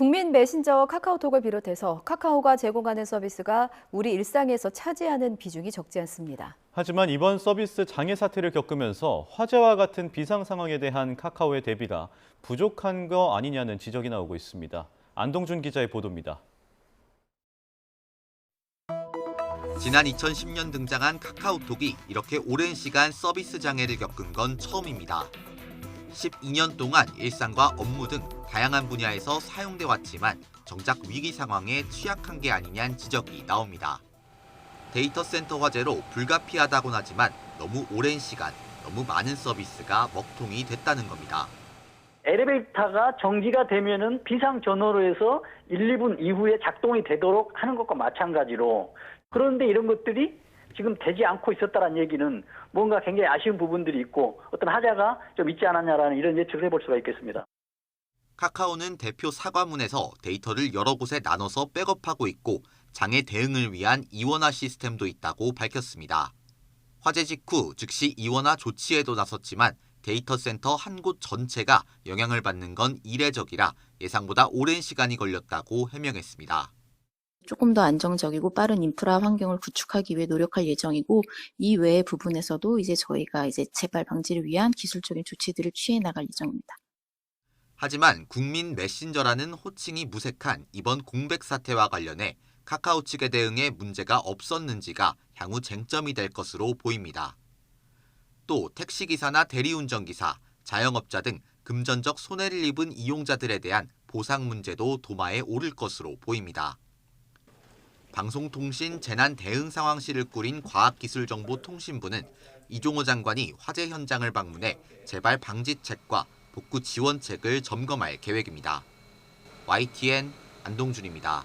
국민 메신저 카카오톡을 비롯해서 카카오가 제공하는 서비스가 우리 일상에서 차지하는 비중이 적지 않습니다. 하지만 이번 서비스 장애 사태를 겪으면서 화재와 같은 비상 상황에 대한 카카오의 대비가 부족한 거 아니냐는 지적이 나오고 있습니다. 안동준 기자의 보도입니다. 지난 2010년 등장한 카카오톡이 이렇게 오랜 시간 서비스 장애를 겪은 건 처음입니다. 12년 동안 일상과 업무 등 다양한 분야에서 사용돼 왔지만 정작 위기 상황에 취약한 게 아니냐는 지적이 나옵니다. 데이터 센터 화재로 불가피하다곤 하지만 너무 오랜 시간, 너무 많은 서비스가 먹통이 됐다는 겁니다. 엘리베이터가 정지가 되면은 비상 전원으로 해서 1, 2분 이후에 작동이 되도록 하는 것과 마찬가지로, 그런데 이런 것들이 지금 되지 않고 있었다는 얘기는 뭔가 굉장히 아쉬운 부분들이 있고 어떤 하자가 좀 있지 않았냐라는 이런 예측을 해볼 수가 있겠습니다. 카카오는 대표 사과문에서 데이터를 여러 곳에 나눠서 백업하고 있고 장애 대응을 위한 이원화 시스템도 있다고 밝혔습니다. 화재 직후 즉시 이원화 조치에도 나섰지만 데이터 센터 한 곳 전체가 영향을 받는 건 이례적이라 예상보다 오랜 시간이 걸렸다고 해명했습니다. 조금 더 안정적이고 빠른 인프라 환경을 구축하기 위해 노력할 예정이고, 이 외의 부분에서도 저희가 재발 방지를 위한 기술적인 조치들을 취해 나갈 예정입니다. 하지만 국민 메신저라는 호칭이 무색한 이번 공백 사태와 관련해 카카오 측의 대응에 문제가 없었는지가 향후 쟁점이 될 것으로 보입니다. 또 택시기사나 대리운전기사, 자영업자 등 금전적 손해를 입은 이용자들에 대한 보상 문제도 도마에 오를 것으로 보입니다. 방송통신 재난대응상황실을 꾸린 과학기술정보통신부는 이종호 장관이 화재 현장을 방문해 재발 방지책과 복구 지원책을 점검할 계획입니다. YTN 안동준입니다.